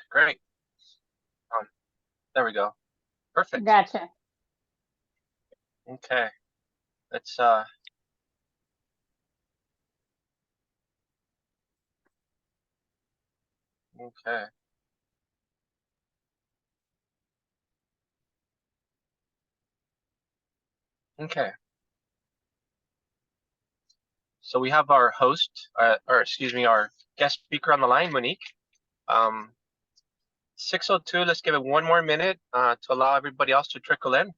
Great. There we go. Perfect. Gotcha. Okay. Let's okay. Okay. So we have our host, or excuse me, our guest speaker on the line, Monique. 6:02. Let's give it one more minute to allow everybody else to trickle in,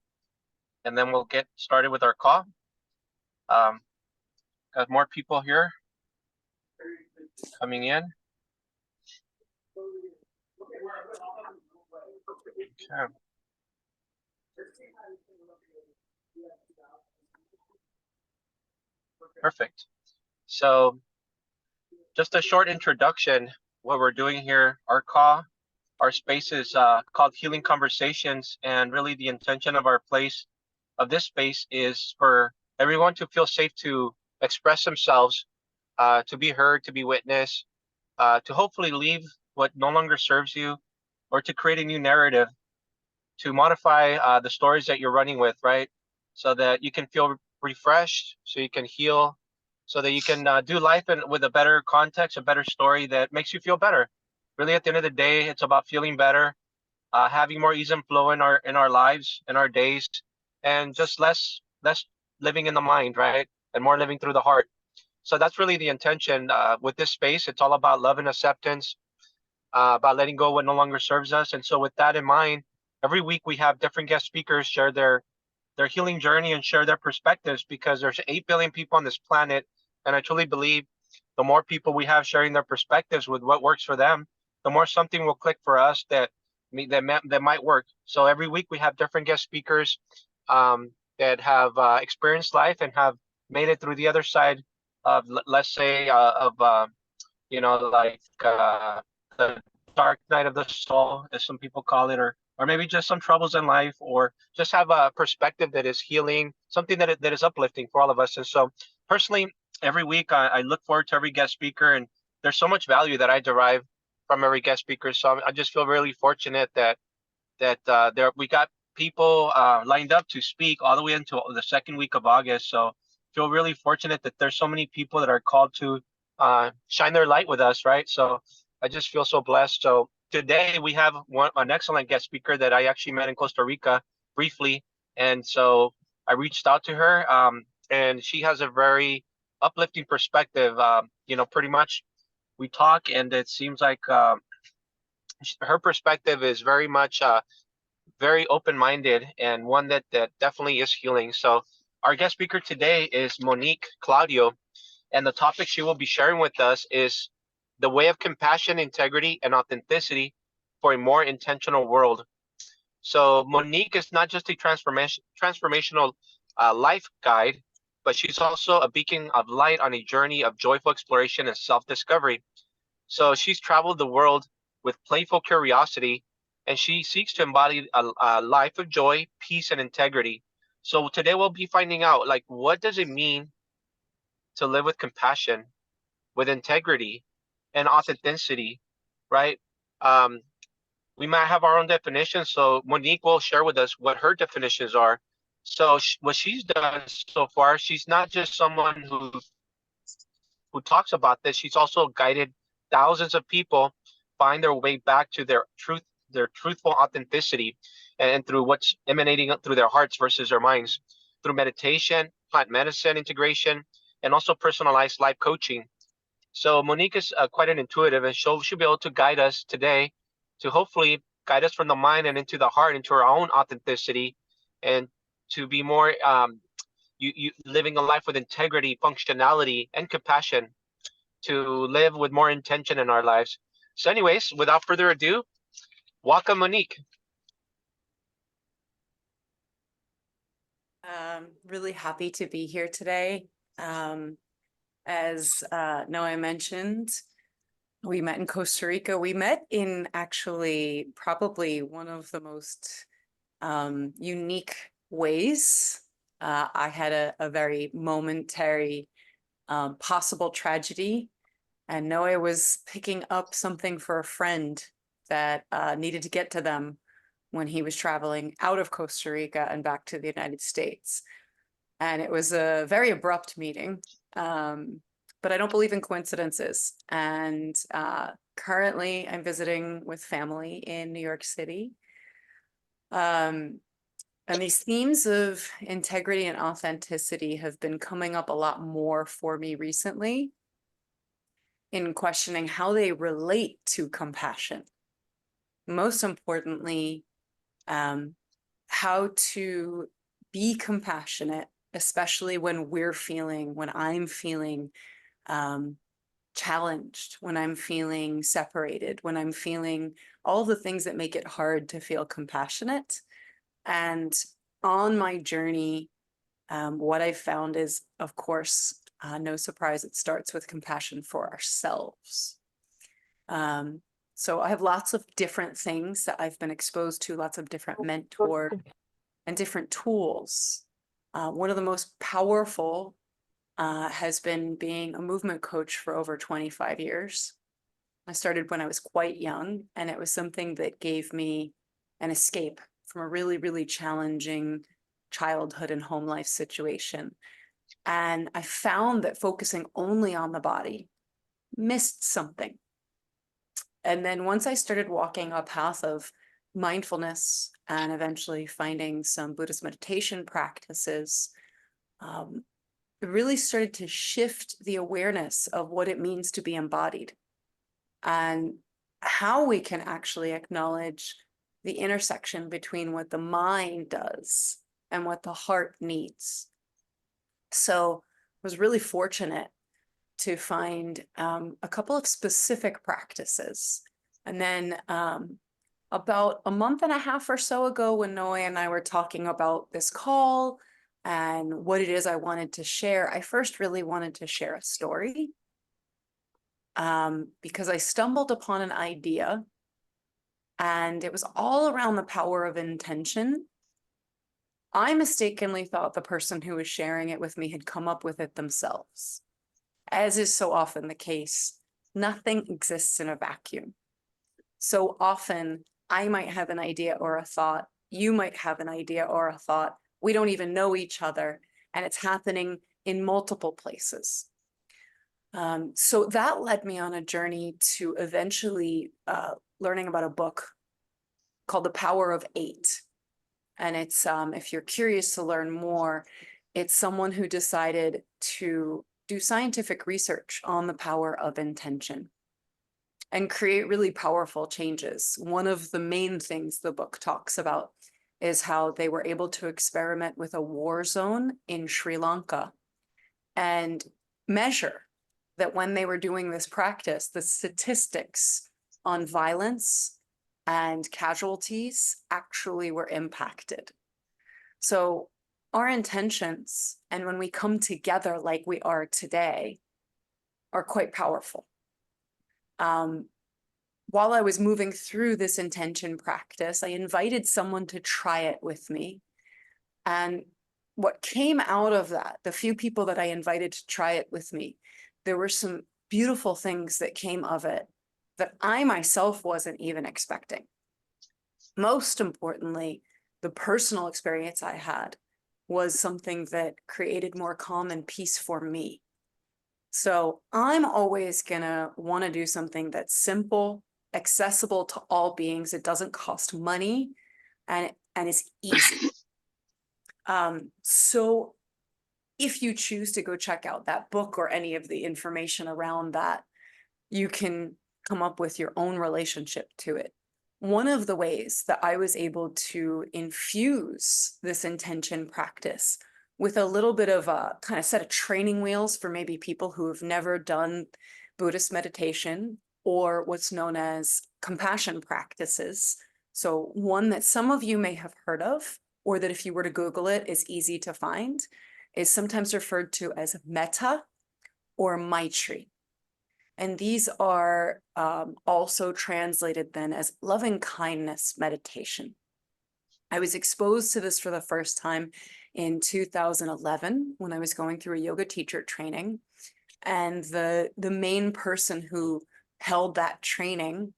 and then we'll get started with our call. Got more people here coming in. Okay. Perfect. So just a short introduction, what we're doing here, our call, our space is called Healing Conversations, and really the intention of our place, of this space, is for everyone to feel safe to express themselves, to be heard, to be witnessed, to hopefully leave what no longer serves you, or to create a new narrative, to modify the stories that you're running with, right? So that you can feel refreshed, so you can heal, so that you can do life with a better context, a better story that makes you feel better. Really, at the end of the day, it's about feeling better, having more ease and flow in our lives, in our days, and just less living in the mind, right? And more living through the heart. So that's really the intention with this space. It's all about love and acceptance, about letting go of what no longer serves us. And so with that in mind, every week we have different guest speakers share their healing journey and share their perspectives, because there's 8 billion people on this planet. And I truly believe the more people we have sharing their perspectives with what works for them, the more something will click for us that might work. So every week we have different guest speakers that have experienced life and have made it through the other side of, let's say, like the dark night of the soul, as some people call it, or maybe just some troubles in life, or just have a perspective that is healing, something that is uplifting for all of us. And so, personally, every week I look forward to every guest speaker, and there's so much value that I derive from every guest speaker. So I just feel really fortunate that there we got people lined up to speak all the way into the second week of August. So feel really fortunate that there's so many people that are called to shine their light with us, right? So I just feel so blessed. So today we have an excellent guest speaker that I actually met in Costa Rica briefly, and so I reached out to her, and she has a very uplifting perspective. Pretty much we talk, and it seems like her perspective is very much very open-minded, and one that definitely is healing. So our guest speaker today is Monique Claudio, and the topic she will be sharing with us is the way of compassion, integrity, and authenticity for a more intentional world. So Monique is not just a transformational life guide, but she's also a beacon of light on a journey of joyful exploration and self-discovery. So she's traveled the world with playful curiosity, and she seeks to embody a life of joy, peace, and integrity. So today we'll be finding out, like, what does it mean to live with compassion, with integrity, and authenticity, right? Um, we might have our own definitions, so Monique will share with us what her definitions are. So what she's done so far, she's not just someone who talks about this. She's also guided thousands of people find their way back to their truth, their truthful authenticity, and through what's emanating through their hearts versus their minds, through meditation, plant medicine integration, and also personalized life coaching. So Monique is quite an intuitive, and she'll be able to guide us today, to hopefully guide us from the mind and into the heart, into our own authenticity, and to be more you living a life with integrity, functionality, and compassion, to live with more intention in our lives. So anyways, without further ado, welcome, Monique. Really happy to be here today. As Noah mentioned, we met in Costa Rica. We met in actually probably one of the most unique ways. I had a very momentary possible tragedy, and Noah was picking up something for a friend that needed to get to them when he was traveling out of Costa Rica and back to the United States. And it was a very abrupt meeting, but I don't believe in coincidences. And currently I'm visiting with family in New York City. And these themes of integrity and authenticity have been coming up a lot more for me recently in questioning how they relate to compassion. Most importantly, how to be compassionate, especially when I'm feeling challenged, when I'm feeling separated, when I'm feeling all the things that make it hard to feel compassionate. And on my journey, what I found is, of course, no surprise, it starts with compassion for ourselves. So I have lots of different things that I've been exposed to, lots of different mentors and different tools. One of the most powerful has been being a movement coach for over 25 years. I started when I was quite young, and it was something that gave me an escape from a really, really challenging childhood and home life situation. And I found that focusing only on the body missed something. And then once I started walking a path of mindfulness and eventually finding some Buddhist meditation practices, it really started to shift the awareness of what it means to be embodied and how we can actually acknowledge the intersection between what the mind does and what the heart needs. So I was really fortunate to find a couple of specific practices. And then about a month and a half or so ago, when Noe and I were talking about this call and what it is I wanted to share, I first really wanted to share a story because I stumbled upon an idea, and it was all around the power of intention. I mistakenly thought the person who was sharing it with me had come up with it themselves. As is so often the case, nothing exists in a vacuum. So often I might have an idea or a thought, you might have an idea or a thought, we don't even know each other, and it's happening in multiple places. So that led me on a journey to eventually learning about a book called The Power of Eight. And it's, if you're curious to learn more, it's someone who decided to do scientific research on the power of intention and create really powerful changes. One of the main things the book talks about is how they were able to experiment with a war zone in Sri Lanka and measure that when they were doing this practice, the statistics on violence and casualties actually were impacted. So our intentions, and when we come together like we are today, are quite powerful. While I was moving through this intention practice, I invited someone to try it with me. And what came out of that, the few people that I invited to try it with me, there were some beautiful things that came of it that I myself wasn't even expecting. Most importantly, the personal experience I had was something that created more calm and peace for me. So I'm always gonna want to do something that's simple, accessible to all beings. It doesn't cost money, and it's easy. So if you choose to go check out that book or any of the information around that, you can come up with your own relationship to it. One of the ways that I was able to infuse this intention practice with a little bit of a kind of set of training wheels for maybe people who have never done Buddhist meditation or what's known as compassion practices. So one that some of you may have heard of, or that if you were to Google it, is easy to find, is sometimes referred to as metta or maitri. And these are also translated then as loving kindness meditation. I was exposed to this for the first time in 2011 when I was going through a yoga teacher training. And the main person who held that training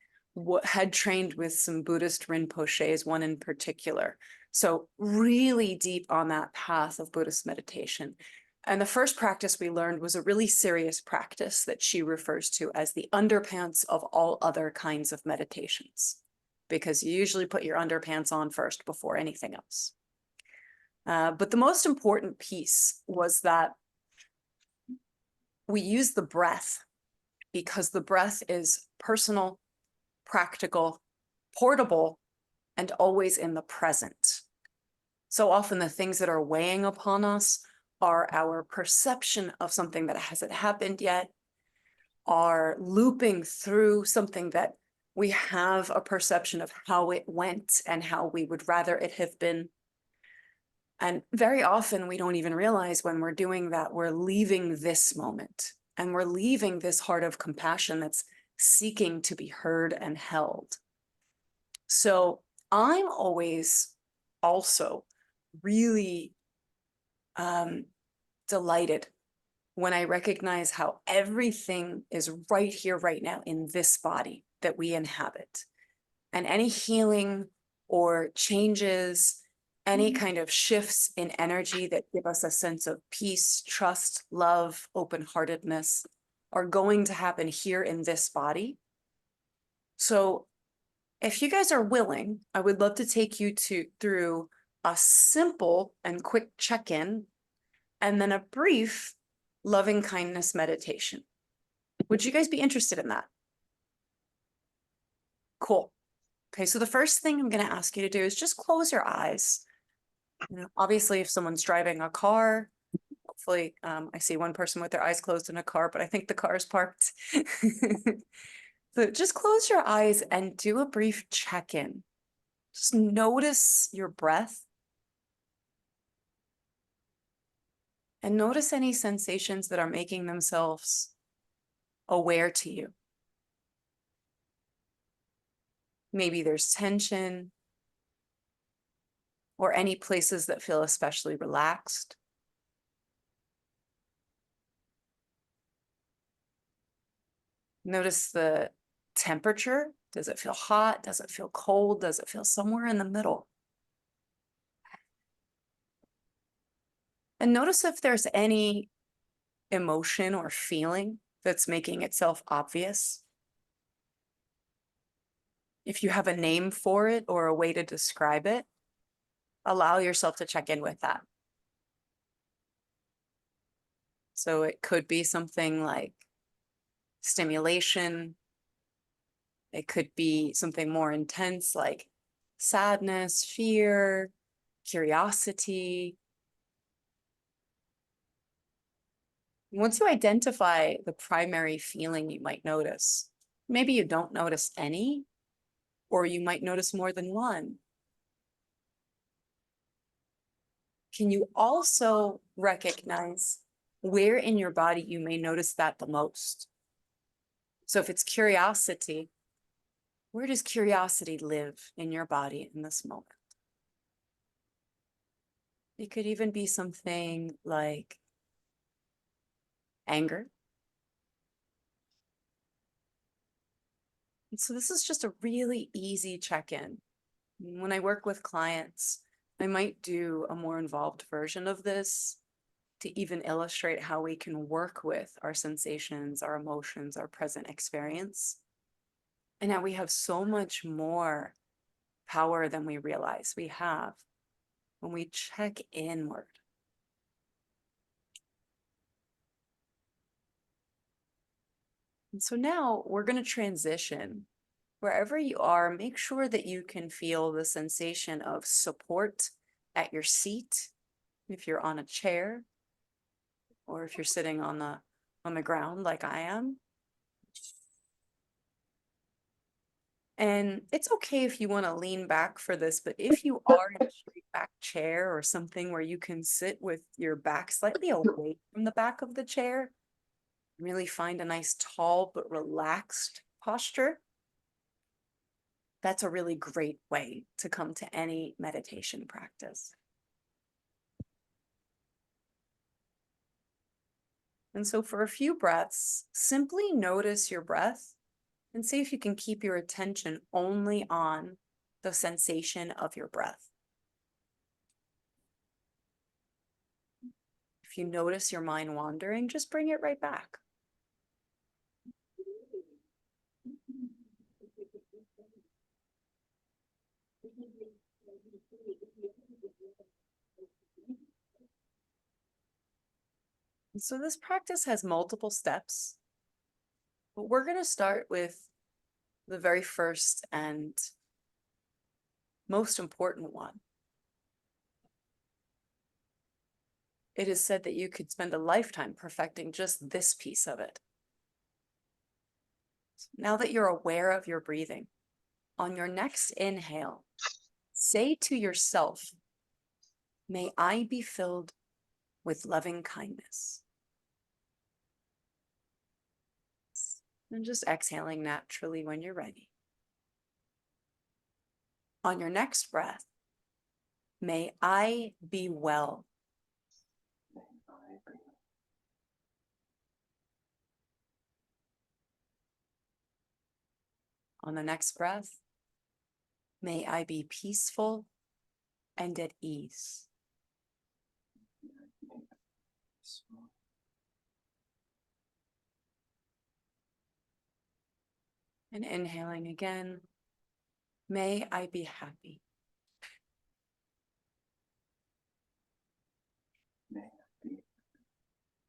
had trained with some Buddhist Rinpoches, one in particular. So really deep on that path of Buddhist meditation. And the first practice we learned was a really serious practice that she refers to as the underpants of all other kinds of meditations, because you usually put your underpants on first before anything else. But the most important piece was that we use the breath, because the breath is personal, practical, portable, and always in the present. So often the things that are weighing upon us are our perception of something that hasn't happened yet, are looping through something that we have a perception of how it went and how we would rather it have been. And very often we don't even realize when we're doing that, we're leaving this moment and we're leaving this heart of compassion that's seeking to be heard and held. So I'm always also really delighted when I recognize how everything is right here, right now in this body that we inhabit. And any healing or changes, any kind of shifts in energy that give us a sense of peace, trust, love, open-heartedness are going to happen here in this body. So if you guys are willing, I would love to take you through a simple and quick check-in and then a brief loving kindness meditation. Would you guys be interested in that? Cool. Okay, so the first thing I'm going to ask you to do is just close your eyes. You know, obviously, if someone's driving a car, hopefully, I see one person with their eyes closed in a car, but I think the car is parked. So just close your eyes and do a brief check-in. Just notice your breath and notice any sensations that are making themselves aware to you. Maybe there's tension or any places that feel especially relaxed. Notice the temperature. Does it feel hot? Does it feel cold? Does it feel somewhere in the middle? And notice if there's any emotion or feeling that's making itself obvious. If you have a name for it or a way to describe it, allow yourself to check in with that. So it could be something like stimulation. It could be something more intense like sadness, fear, curiosity. Once you identify the primary feeling you might notice, maybe you don't notice any, or you might notice more than one. Can you also recognize where in your body you may notice that the most? So if it's curiosity, where does curiosity live in your body in this moment? It could even be something like anger. And so this is just a really easy check-in. When I work with clients, I might do a more involved version of this to even illustrate how we can work with our sensations, our emotions, our present experience. And now we have so much more power than we realize we have when we check inward. And so now we're going to transition. Wherever you are, make sure that you can feel the sensation of support at your seat, if you're on a chair, or if you're sitting on the ground like I am. And it's okay if you want to lean back for this, but if you are in a straight back chair or something where you can sit with your back slightly away from the back of the chair, really find a nice tall but relaxed posture, that's a really great way to come to any meditation practice. And so for a few breaths, simply notice your breath And see if you can keep your attention only on the sensation of your breath. If you notice your mind wandering, just bring it right back. And so this practice has multiple steps, but we're going to start with the very first and most important one. It is said that you could spend a lifetime perfecting just this piece of it. Now that you're aware of your breathing, on your next inhale, say to yourself, "May I be filled with loving kindness." And just exhaling naturally when you're ready. On your next breath, "May I be well." On the next breath, "May I be peaceful and at ease." And inhaling again, "May I be happy."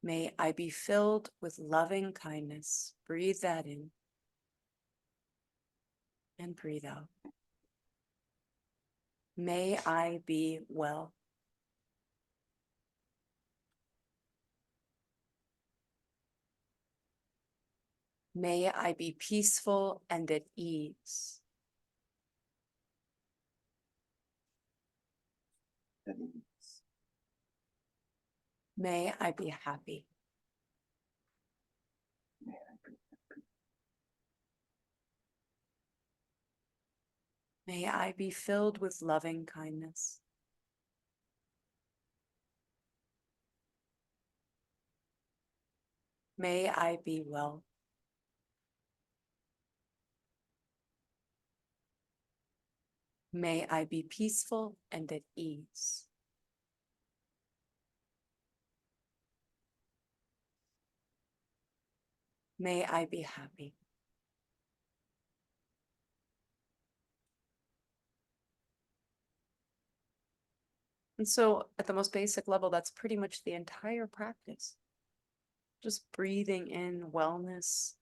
May I be filled with loving kindness. Breathe that in and breathe out. May I be well. May I be peaceful and at ease. May I be happy. May I be filled with loving kindness. May I be well. May I be peaceful and at ease. May I be happy. And so at the most basic level, that's pretty much the entire practice. Just breathing in wellness,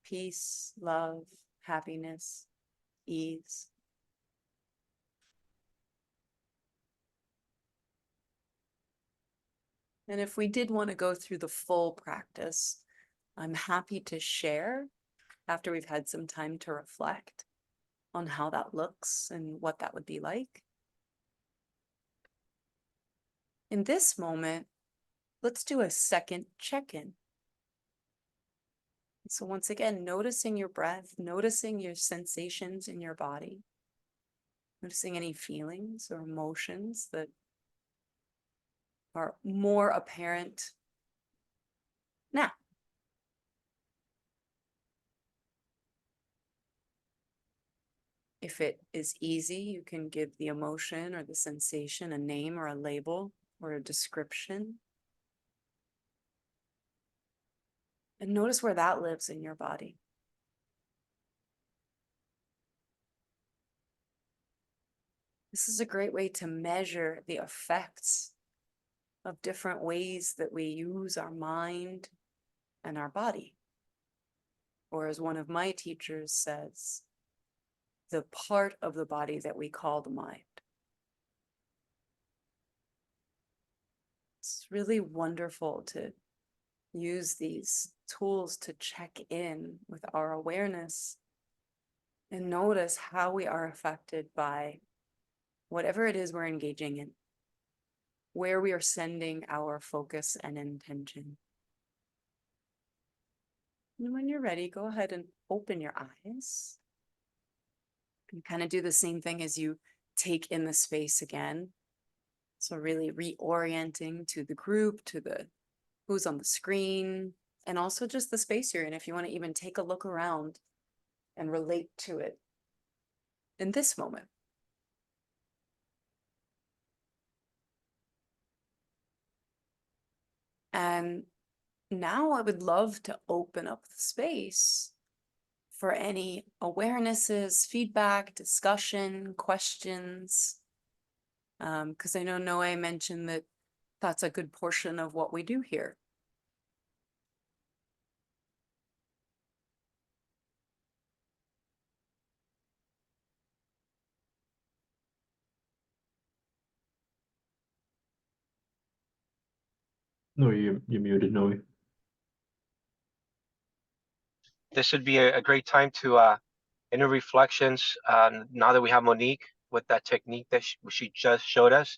peace, love, happiness, ease. And if we did want to go through the full practice, I'm happy to share after we've had some time to reflect on how that looks and what that would be like. In this moment, let's do a second check-in. So once again, noticing your breath, noticing your sensations in your body, noticing any feelings or emotions that are more apparent now. If it is easy, you can give the emotion or the sensation a name or a label or a description. And notice where that lives in your body. This is a great way to measure the effects of different ways that we use our mind and our body. Or as one of my teachers says, the part of the body that we call the mind. It's really wonderful to use these tools to check in with our awareness and notice how we are affected by whatever it is we're engaging in, where we are sending our focus and intention. And when you're ready, go ahead and open your eyes and kind of do the same thing as you take in the space again. So really reorienting to the group, to the who's on the screen, and also just the space you're in. If you want to even take a look around, and relate to it in this moment. And now I would love to open up the space for any awarenesses, feedback, discussion, questions. Because I know Noe mentioned that that's a good portion of what we do here. No, you're muted, Noe. This would be a great time to inner reflections. Now that we have Monique with that technique that she just showed us,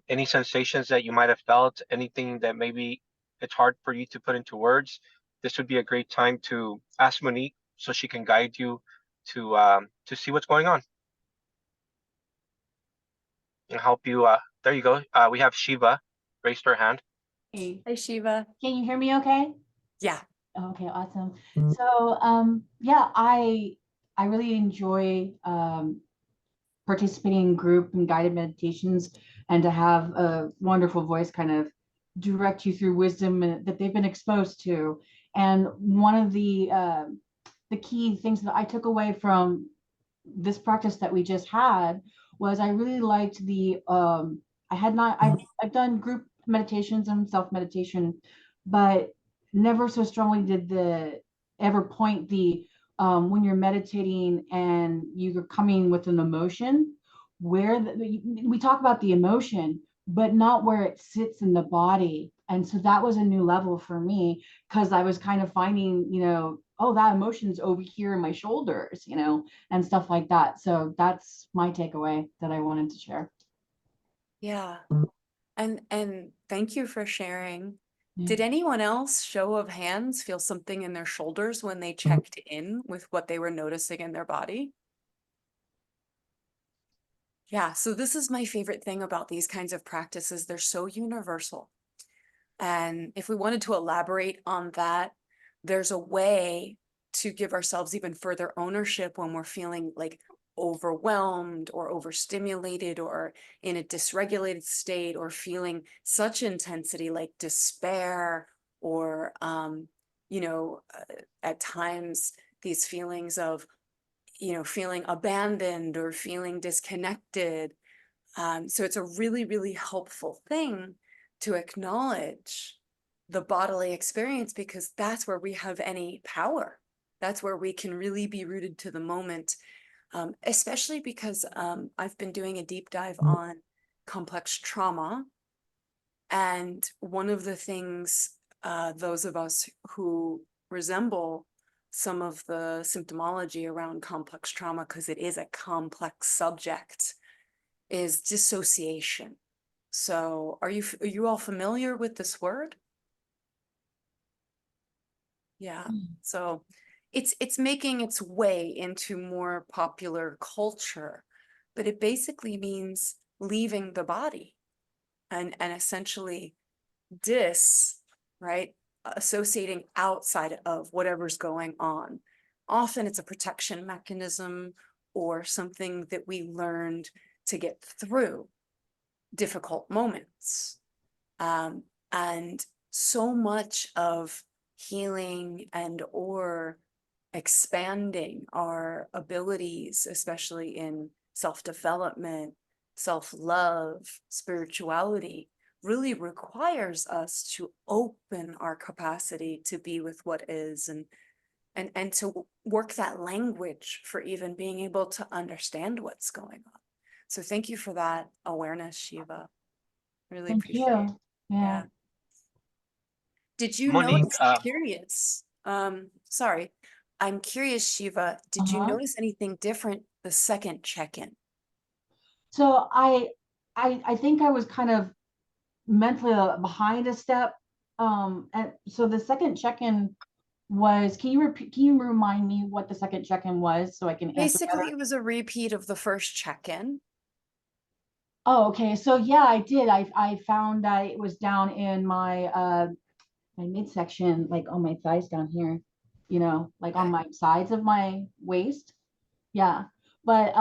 any sensations that you might have felt, anything that maybe it's hard for you to put into words, this would be a great time to ask Monique so she can guide you to see what's going on and help you. There you go. We have Shiva raised her hand. Hey, Hi, Shiva. can you hear me okay? Yeah. Okay, awesome. So yeah, I really enjoy participating in group and guided meditations, and to have a wonderful voice kind of direct you through wisdom that they've been exposed to. And one of the key things that I took away from this practice that we just had was I really liked the I've done group meditations and self meditation, but never so strongly did the ever point the when you're meditating and you're coming with an emotion, we talk about the emotion, but not where it sits in the body. And so that was a new level for me, because I was kind of finding, oh, that emotion's over here in my shoulders, and stuff like that. So that's my takeaway that I wanted to share. Yeah. And thank you for sharing. Yeah. Did anyone else, show of hands, feel something in their shoulders when they checked in with what they were noticing in their body? Yeah, so this is my favorite thing about these kinds of practices. They're so universal. And if we wanted to elaborate on that, there's a way to give ourselves even further ownership when we're feeling like overwhelmed or overstimulated or in a dysregulated state, or feeling such intensity like despair, or at times these feelings of feeling abandoned or feeling disconnected. So it's a really, really helpful thing to acknowledge the bodily experience, because that's where we have any power. That's where we can really be rooted to the moment, especially because I've been doing a deep dive on complex trauma. And one of the things those of us who resemble some of the symptomology around complex trauma, because it is a complex subject, is dissociation. So are you all familiar with this word? Yeah. So it's making its way into more popular culture, but it basically means leaving the body and essentially right? Associating outside of whatever's going on. Often it's a protection mechanism or something that we learned to get through difficult moments. And so much of healing and or expanding our abilities, especially in self-development, self-love, spirituality, really requires us to open our capacity to be with what is, and to work that language for even being able to understand what's going on. So thank you for that awareness, Shiva. Really Thank appreciate you. it. Yeah. Did you Monique, notice, curious, sorry, I'm curious, Shiva, did you Uh-huh. notice anything different the second check-in? So I think I was kind of mentally behind a step. And so the second check-in was, can you remind me what the second check-in was so I can answer Basically, better? it was a repeat of the first check-in. Oh, okay. So yeah, I did. I found that it was down in my midsection, like on my thighs down here. you know, like on Okay. my sides of my waist. Yeah. But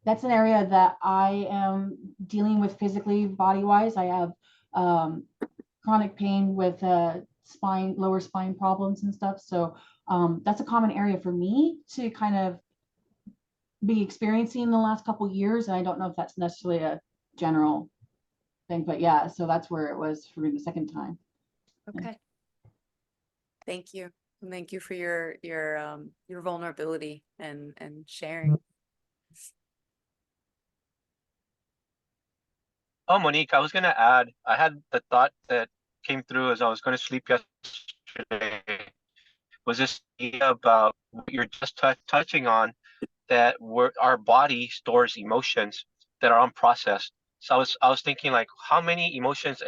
that's an area that I am dealing with physically, body wise. I have um chronic pain with spine, lower spine problems and stuff. So that's a common area for me to kind of be experiencing in the last couple years. And I don't know if that's necessarily a general thing, but yeah, so that's where it was for me the second time. Okay. Thank you. And thank you for your vulnerability and sharing. Oh, Monique, I was gonna add, I had the thought that came through as I was going to sleep yesterday, was this idea about what you're just touching on, that our body stores emotions that are unprocessed. So I was thinking, like, how many emotions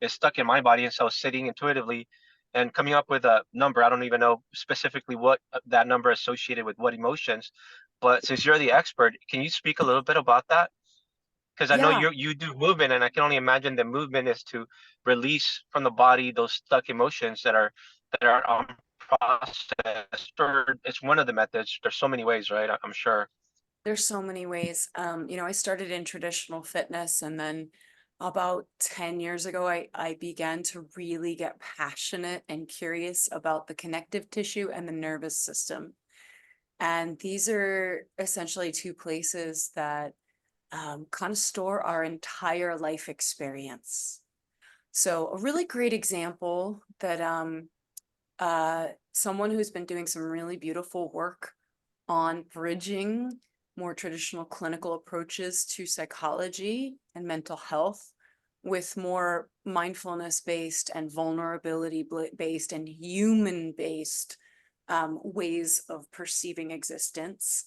is stuck in my body? And so I was sitting intuitively and coming up with a number. I don't even know specifically what that number associated with what emotions, but since you're the expert, can you speak a little bit about that? Because I know Yeah, you do movement, and I can only imagine that movement is to release from the body those stuck emotions that are unprocessed. Or it's one of the methods. There's so many ways, right? I'm sure. there's so many ways. I started in traditional fitness, and then about 10 years ago, I began to really get passionate and curious about the connective tissue and the nervous system. And these are essentially two places that kind of store our entire life experience. So a really great example that someone who's been doing some really beautiful work on bridging more traditional clinical approaches to psychology and mental health with more mindfulness based and vulnerability based and human based ways of perceiving existence.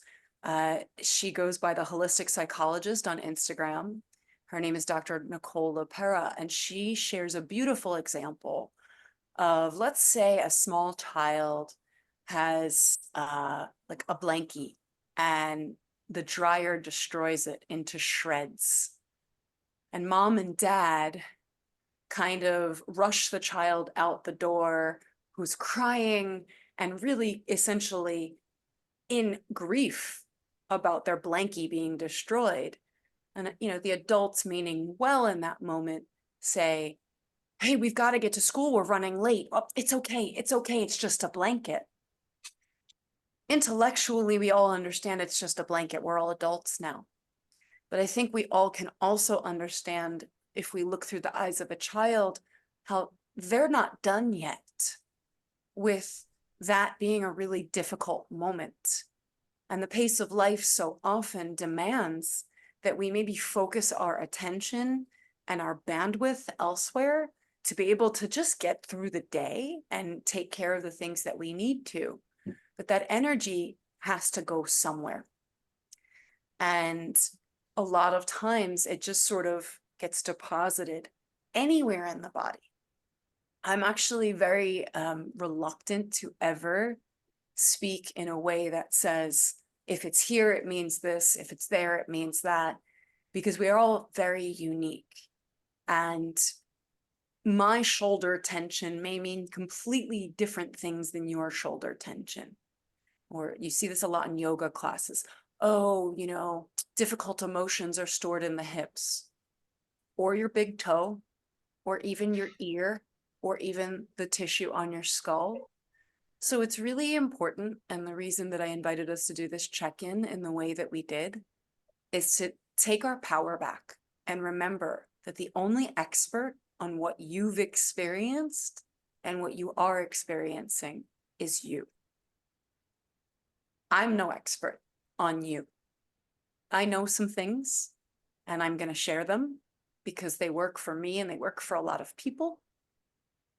She goes by the holistic psychologist on Instagram. Her name is Dr. Nicole LaPera, and she shares a beautiful example of, let's say, a small child has like a blankie and the dryer destroys it into shreds. And mom and dad kind of rush the child out the door who's crying and really essentially in grief about their blankie being destroyed. And, the adults, meaning well in that moment, say, hey, we've got to get to school. We're running late. Oh, it's okay. It's okay. It's just a blanket. Intellectually, we all understand it's just a blanket. We're all adults now. But I think we all can also understand, if we look through the eyes of a child, how they're not done yet with that being a really difficult moment. And the pace of life so often demands that we maybe focus our attention and our bandwidth elsewhere to be able to just get through the day and take care of the things that we need to. But that energy has to go somewhere. And a lot of times it just sort of gets deposited anywhere in the body. I'm actually very reluctant to ever speak in a way that says, if it's here, it means this. If it's there, it means that, because we are all very unique. And my shoulder tension may mean completely different things than your shoulder tension. Or you see this a lot in yoga classes. Oh, difficult emotions are stored in the hips, or your big toe, or even your ear, or even the tissue on your skull. So it's really important, and the reason that I invited us to do this check-in in the way that we did is to take our power back and remember that the only expert on what you've experienced and what you are experiencing is you. I'm no expert on you. I know some things, and I'm going to share them because they work for me and they work for a lot of people.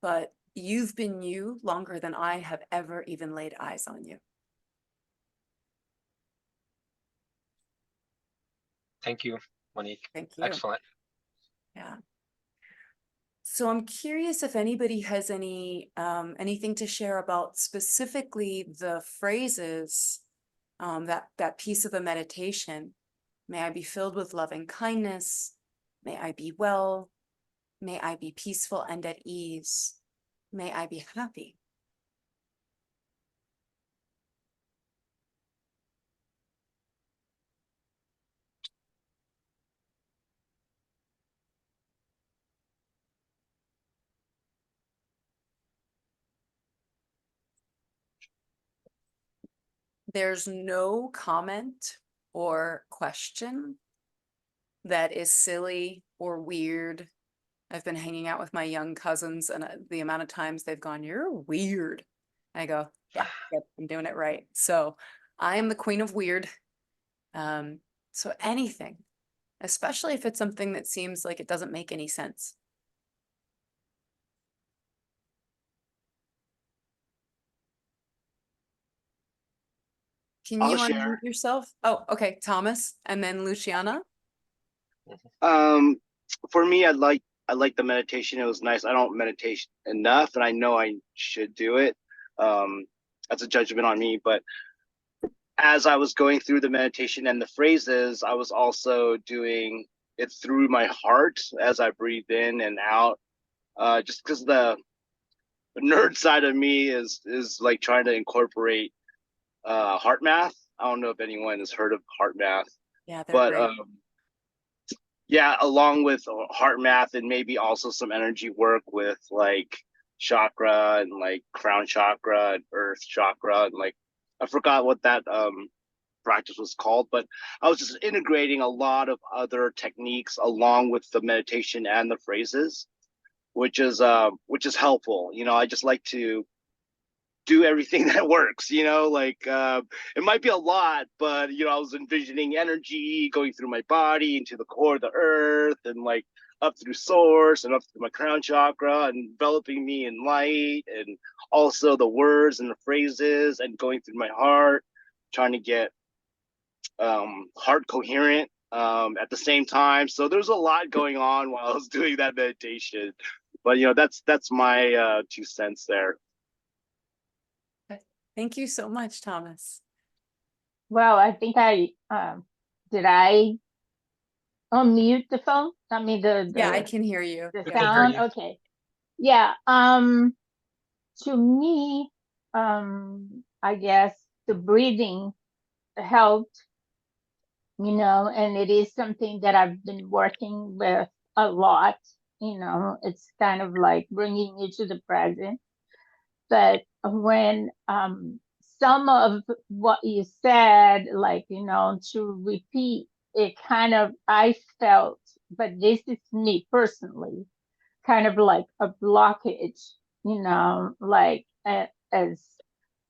But you've been you longer than I have ever even laid eyes on you. Thank you, Monique. Thank you. Excellent. Yeah. So I'm curious if anybody has anything to share about specifically the phrases, that piece of the meditation. May I be filled with loving kindness. May I be well. May I be peaceful and at ease. May I be happy. there's no comment or question that is silly or weird. I've been hanging out with my young cousins, and the amount of times they've gone, "You're weird." I go, "Yeah, yep, I'm doing it right." So I am the queen of weird. So anything, especially if it's something that seems like it doesn't make any sense. Can I'll you share. unmute yourself? Oh, okay, Thomas, and then Luciana. For me, I like the meditation. It was nice. I don't meditate enough, and I know I should do it. That's a judgment on me. But as I was going through the meditation and the phrases, I was also doing it through my heart as I breathe in and out. Just because the nerd side of me is like trying to incorporate heart math. I don't know if anyone has heard of heart math, Yeah, they're but great. yeah, along with heart math and maybe also some energy work with like chakra and like crown chakra and earth chakra and like I forgot what that practice was called, but I was just integrating a lot of other techniques along with the meditation and the phrases, which is helpful. You know, I just like to do everything that works, you know, like it might be a lot, but you know, I was envisioning energy going through my body into the core of the earth and like up through source and up through my crown chakra and enveloping me in light, and also the words and the phrases and going through my heart, trying to get heart coherent at the same time. So there's a lot going on while I was doing that meditation, but you know, that's my 2 cents there. Thank you so much, Thomas. Well, I think did I unmute the phone? I mean Yeah, I can hear you. the We can hear sound. you. Okay. Yeah. To me, I guess the breathing helped, you know, and it is something that I've been working with a lot. You know, it's kind of like bringing you to the present. But when some of what you said, like, you know, to repeat, it kind of, I felt, but this is me personally, kind of like a blockage, you know, like as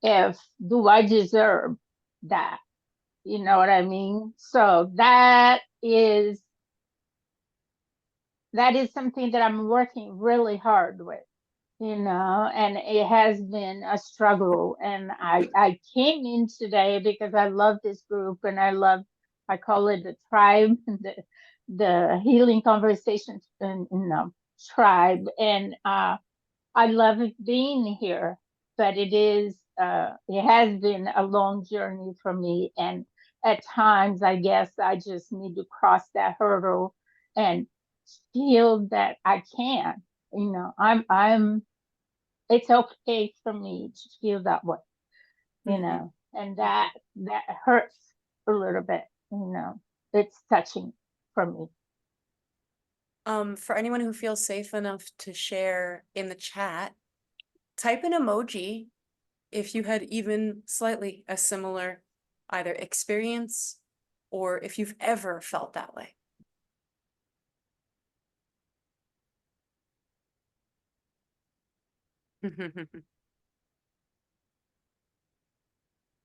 if, do I deserve that? You know what I mean? So that is something that I'm working really hard with, you know, and it has been a struggle. And I came in today because I love this group, and I call it the tribe, the healing conversations, and you know, tribe. And I love being here, but it has been a long journey for me. And at times, I guess I just need to cross that hurdle and feel that I can. You know, it's okay for me to feel that way, you know, and that hurts a little bit, you know, it's touching for me. For anyone who feels safe enough to share in the chat, type an emoji if you had even slightly a similar either experience or if you've ever felt that way.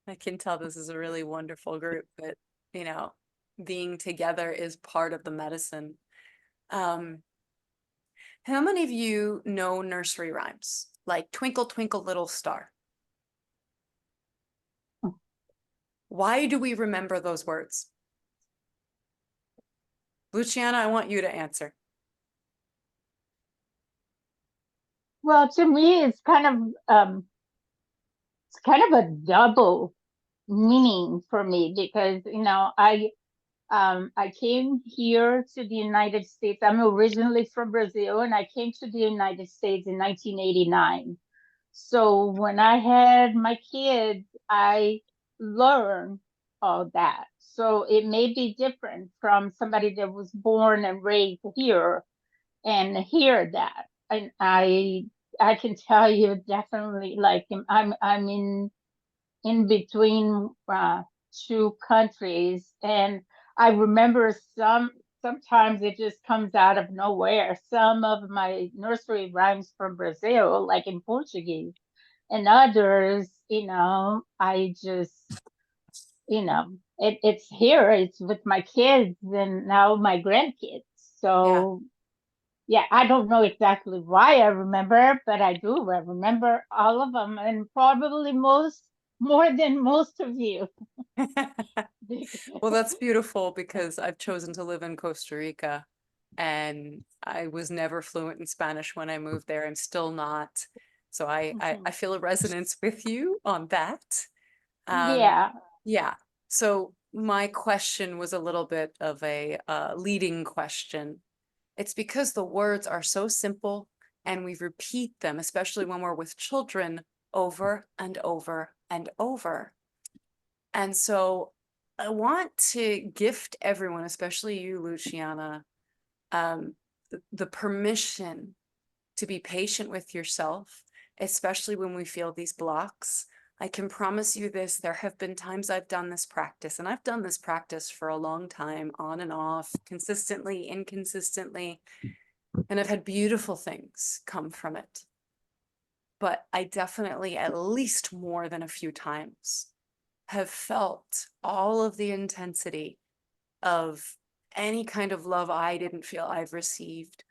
I can tell this is a really wonderful group, but you know, being together is part of the medicine. How many of you know nursery rhymes like Twinkle, Twinkle, Little Star? Why do we remember those words? Luciana, I want you to answer. Well, to me, it's kind of a double meaning for me, because you know, I came here to the United States. I'm originally from Brazil, and I came to the United States in 1989. So when I had my kids, I learned all that. So it may be different from somebody that was born and raised here and hear that. And I can tell you definitely, like, I'm in between two countries. And I remember sometimes it just comes out of nowhere. Some of my nursery rhymes from Brazil, like in Portuguese, and others, I just, it's here, it's with my kids and now my grandkids. So yeah, I don't know exactly why I remember, but I do. I remember all of them, and probably more than most of you. Well, that's beautiful because I've chosen to live in Costa Rica and I was never fluent in Spanish when I moved there. I'm still not. So I feel a resonance with you on that. Yeah. Yeah. So my question was a little bit of a leading question. It's because the words are so simple and we repeat them, especially when we're with children, over and over and over. And so I want to gift everyone, especially you, Luciana, the permission to be patient with yourself, especially when we feel these blocks. I can promise you this, there have been times I've done this practice, and I've done this practice for a long time, on and off, consistently, inconsistently, and I've had beautiful things come from it. But I definitely, at least more than a few times, have felt all of the intensity of any kind of love I didn't feel I've received,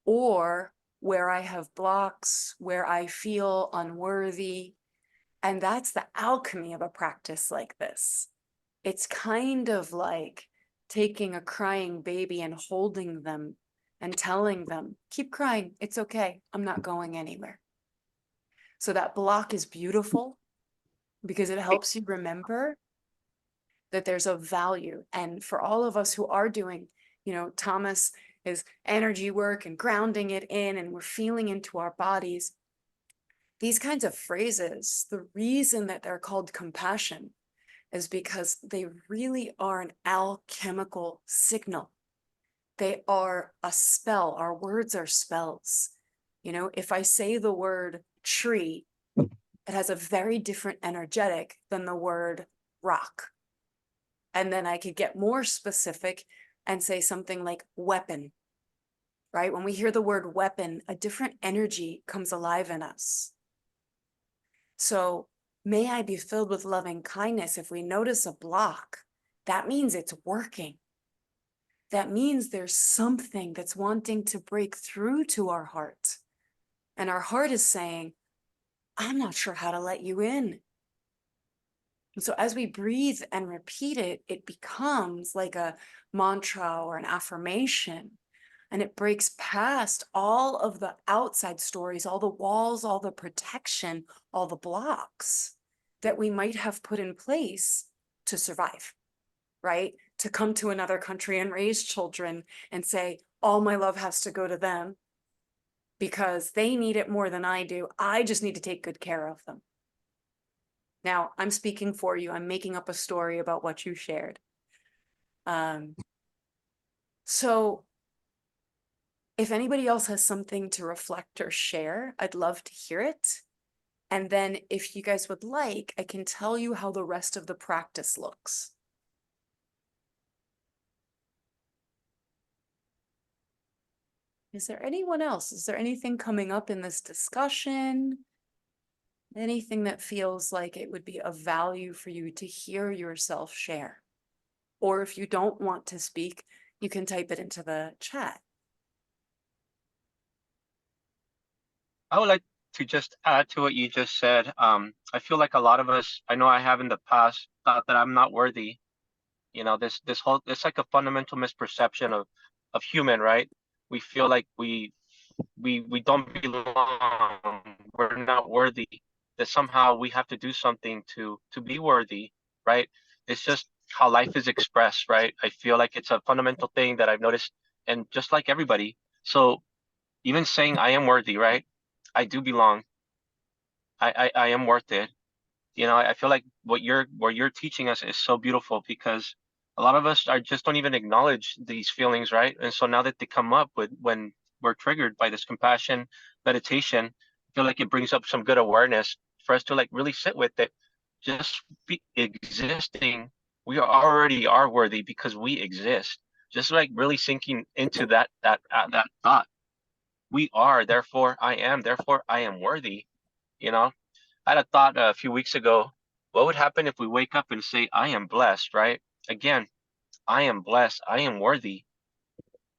or where I have blocks, where I feel unworthy. And that's the alchemy of a practice like this. It's kind of like taking a crying baby and holding them and telling them, keep crying, it's okay, I'm not going anywhere. So that block is beautiful because it helps you remember that there's a value. And for all of us who are doing, Thomas is energy work and grounding it in, and we're feeling into our bodies. These kinds of phrases, the reason that they're called compassion is because they really are an alchemical signal. They are a spell. Our words are spells. If I say the word tree, it has a very different energetic than the word rock. And then I could get more specific and say something like weapon, right? When we hear the word weapon, a different energy comes alive in us. So may I be filled with loving kindness. If we notice a block, that means it's working. That means there's something that's wanting to break through to our heart. And our heart is saying, I'm not sure how to let you in. And so as we breathe and repeat it, it becomes like a mantra or an affirmation. And it breaks past all of the outside stories, all the walls, all the protection, all the blocks that we might have put in place to survive, right? To come to another country and raise children and say, all my love has to go to them because they need it more than I do. I just need to take good care of them. Now, I'm speaking for you. I'm making up a story about what you shared. So if anybody else has something to reflect or share, I'd love to hear it. And then if you guys would like, I can tell you how the rest of the practice looks. Is there anyone else? Is there anything coming up in this discussion? Anything that feels like it would be of value for you to hear yourself share? Or if you don't want to speak, you can type it into the chat. I would like to just add to what you just said. I feel like a lot of us, I know I have in the past, thought that I'm not worthy. It's like a fundamental misperception of human, right? We feel like we don't belong, we're not worthy, that somehow we have to do something to be worthy, right? It's just how life is expressed, right? I feel like it's a fundamental thing that I've noticed, and just like everybody. So even saying I am worthy, right? I do belong. I am worth it. I feel like what you're teaching us is so beautiful, because a lot of us are just don't even acknowledge these feelings, right? And so now that they come up when we're triggered by this compassion meditation, I feel like it brings up some good awareness for us to like really sit with it just existing, we already are worthy because we exist. Just like really sinking into that thought. We are, therefore I am, therefore I am worthy. You know, I had a thought a few weeks ago. What would happen if we wake up and say, I am blessed, right? Again, I am blessed. I am worthy.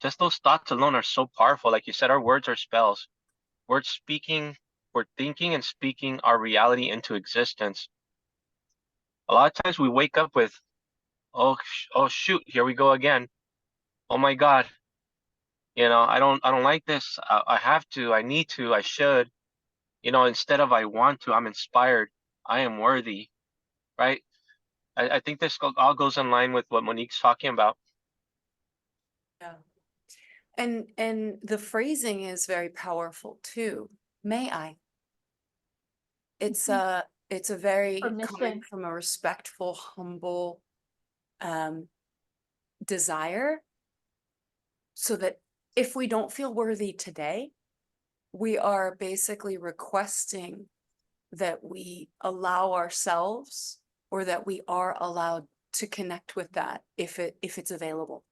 Just those thoughts alone are so powerful. Like you said, our words are spells. We're speaking, we're thinking and speaking our reality into existence. A lot of times we wake up with, oh shoot, here we go again. Oh my God, I don't like this. I have to, I need to, I should. Instead of I want to, I'm inspired. I am worthy, right? I think this all goes in line with what Monique's talking about. Yeah. And the phrasing is very powerful too. May I? It's a very coming Permission. from a respectful, humble desire, so that if we don't feel worthy today, we are basically requesting that we allow ourselves, or that we are allowed to connect with that if it's available.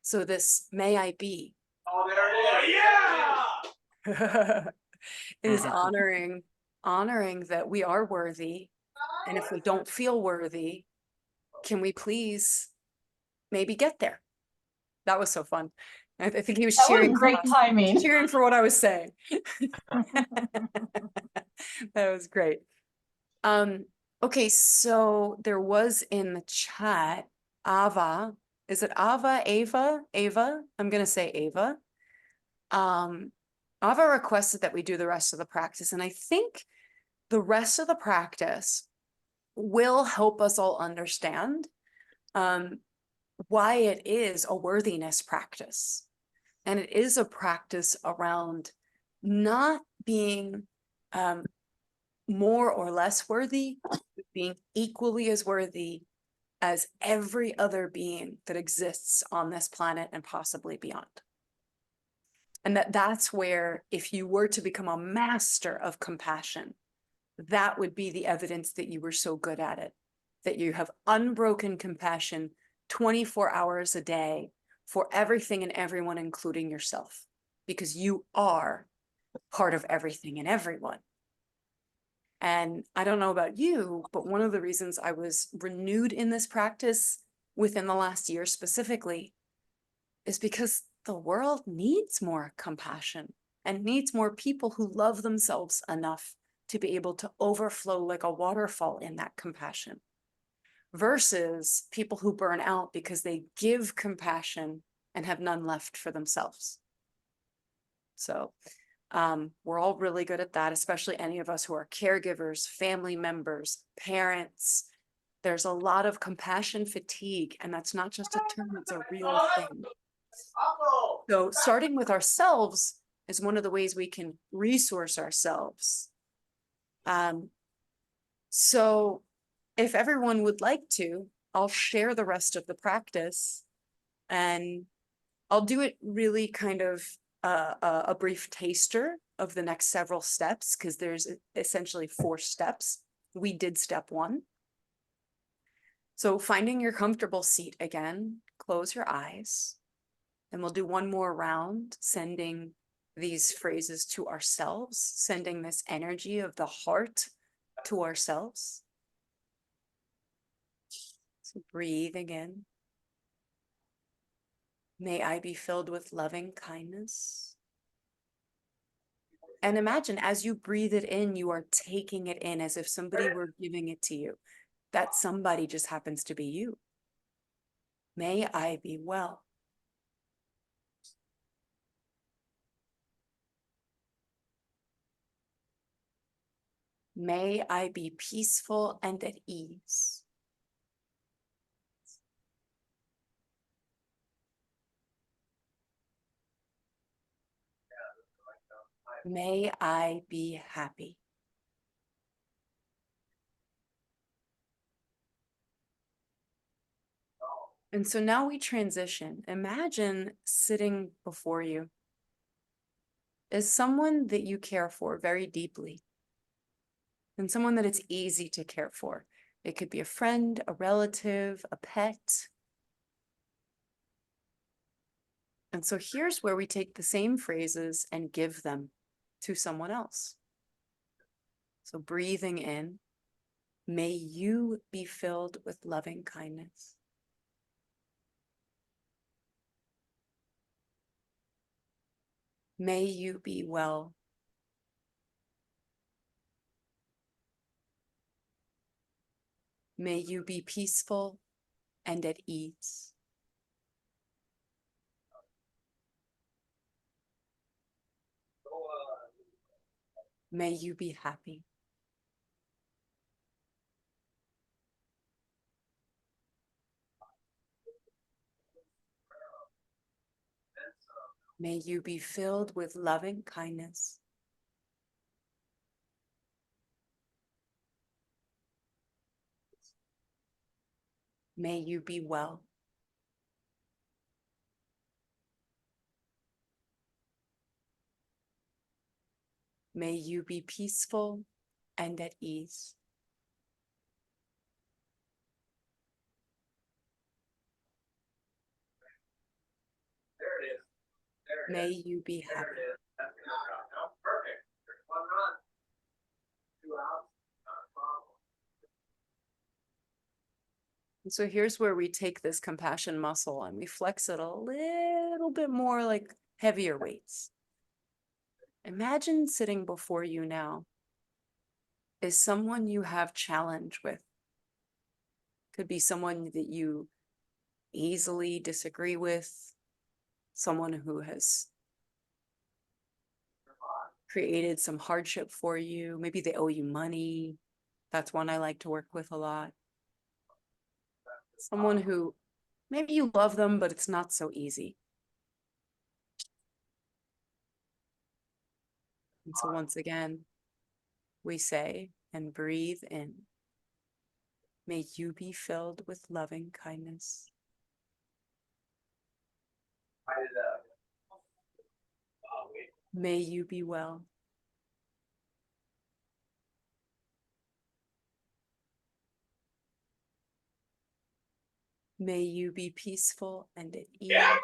So this may I be. Oh, there it is. Yeah. Is honoring that we are worthy, and if we don't feel worthy, can we please maybe get there? That was so fun. I think he was That cheering was great timing. cheering for what I was saying. That was great. Okay, so there was in the chat, Ava. Is it Ava? Ava? I'm gonna say Ava. Ava requested that we do the rest of the practice, and I think the rest of the practice will help us all understand why it is a worthiness practice. And it is a practice around not being more or less worthy, but being equally as worthy as every other being that exists on this planet and possibly beyond. And that's where, if you were to become a master of compassion, that would be the evidence that you were so good at it, that you have unbroken compassion 24 hours a day for everything and everyone, including yourself, because you are part of everything and everyone. And I don't know about you, but one of the reasons I was renewed in this practice within the last year specifically is because the world needs more compassion and needs more people who love themselves enough to be able to overflow like a waterfall in that compassion, versus people who burn out because they give compassion and have none left for themselves. So we're all really good at that, especially any of us who are caregivers, family members, parents. There's a lot of compassion fatigue, and that's not just a term, it's a real thing. So starting with ourselves is one of the ways we can resource ourselves. So if everyone would like to, I'll share the rest of the practice, and I'll do it really kind of a brief taster of the next several steps, because there's essentially 4 steps. We did step 1. So finding your comfortable seat again, close your eyes, and we'll do one more round, sending these phrases to ourselves, sending this energy of the heart to ourselves. So breathe again. May I be filled with loving kindness. And imagine as you breathe it in, you are taking it in as if somebody were giving it to you. That somebody just happens to be you. May I be well. May I be peaceful and at ease. May I be happy. And so now we transition. Imagine sitting before you as someone that you care for very deeply. and someone that it's easy to care for. It could be a friend, a relative, a pet. And so here's where we take the same phrases and give them to someone else. So breathing in, may you be filled with loving kindness. May you be well. May you be peaceful and at ease. May you be happy. May you be filled with loving kindness. May you be well. May you be peaceful and at ease. May you be happy. And so here's where we take this compassion muscle and we flex it a little bit more, like heavier weights. Imagine sitting before you now is someone you have challenge with. Could be someone that you easily disagree with, someone who has created some hardship for you. Maybe they owe you money. That's one I like to work with a lot. Someone who maybe you love them, but it's not so easy. And so once again, we say and breathe in, may you be filled with loving kindness. May you be well. May you be peaceful and at ease. Yeah,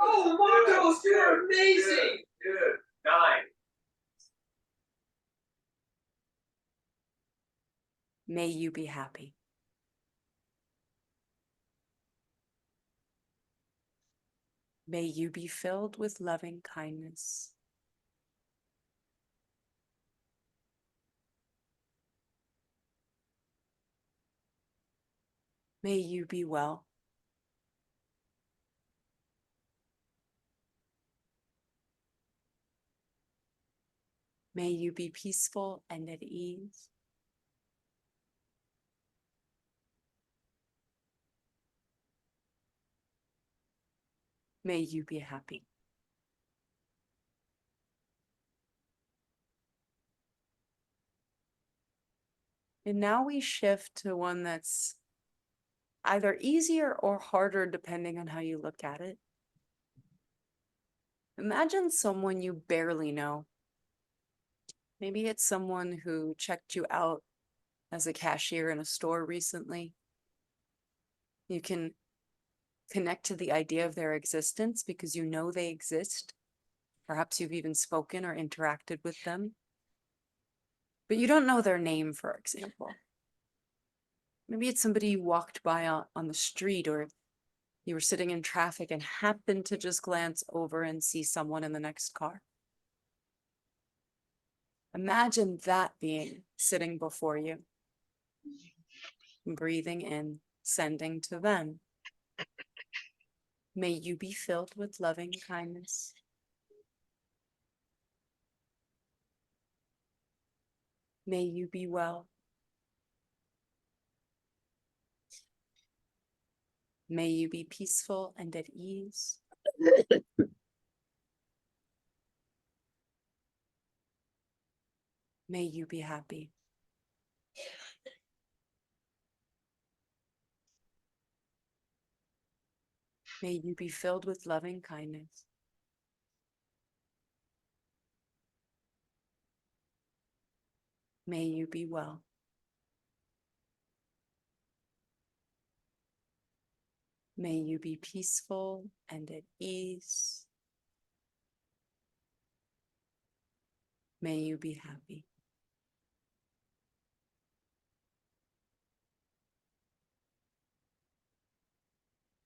oh, Marcos, you're amazing. Dude, 9. May you be happy. May you be filled with loving kindness. May you be well. May you be peaceful and at ease. May you be happy. And now we shift to one that's either easier or harder depending on how you look at it. Imagine someone you barely know. Maybe it's someone who checked you out as a cashier in a store recently. You can connect to the idea of their existence because you know they exist. Perhaps you've even spoken or interacted with them, but you don't know their name, for example. Maybe it's somebody you walked by on the street, or you were sitting in traffic and happened to just glance over and see someone in the next car. Imagine that being sitting before you, breathing in, sending to them. May you be filled with loving kindness. May you be well. May you be peaceful and at ease. May you be happy. May you be filled with loving kindness. May you be well. May you be peaceful and at ease. May you be happy.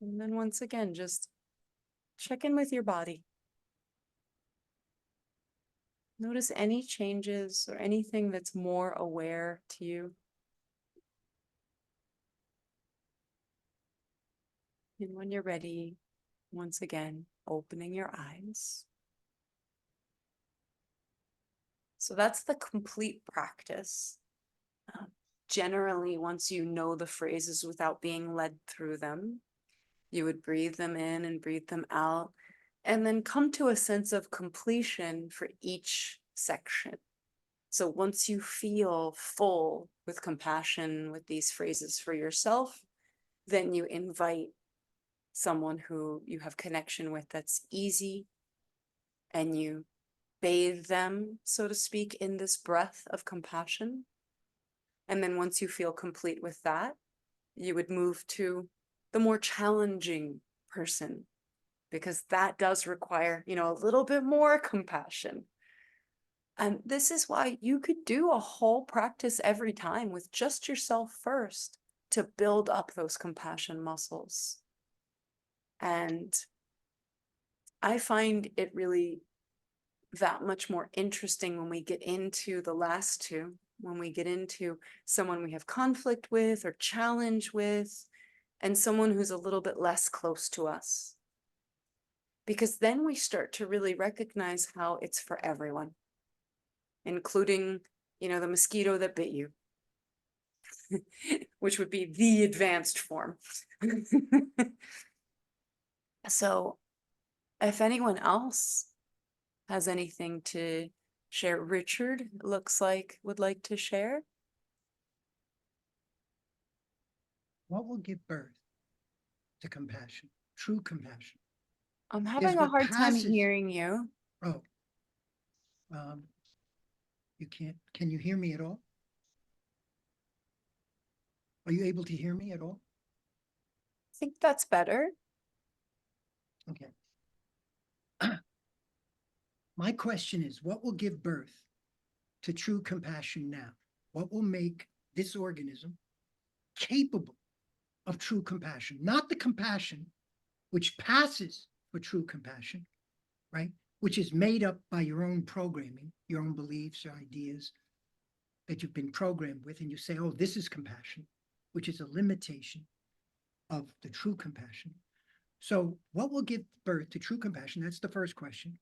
And then once again, just check in with your body. Notice any changes or anything that's more aware to you. And when you're ready, once again, opening your eyes. So that's the complete practice. Generally, once you know the phrases without being led through them, you would breathe them in and breathe them out, and then come to a sense of completion for each section. So once you feel full with compassion with these phrases for yourself, then you invite someone who you have connection with that's easy, and you bathe them, so to speak, in this breath of compassion. And then once you feel complete with that, you would move to the more challenging person, because that does require, a little bit more compassion. And this is why you could do a whole practice every time with just yourself first to build up those compassion muscles. And I find it really that much more interesting when we get into the last two, when we get into someone we have conflict with or challenge with, and someone who's a little bit less close to us. Because then we start to really recognize how it's for everyone, including, the mosquito that bit you, which would be the advanced form. So if anyone else has anything to share, Richard looks like would like to share. What will give birth to compassion, true compassion? I'm having a what hard time passes- hearing you. Oh, you can you hear me at all? Are you able to hear me at all? I think that's better. Okay. My question is, what will give birth to true compassion now? What will make this organism capable of true compassion? Not the compassion which passes for true compassion, right? Which is made up by your own programming, your own beliefs, your ideas that you've been programmed with, and you say, oh, this is compassion, which is a limitation of the true compassion. So what will give birth to true compassion? That's the first question.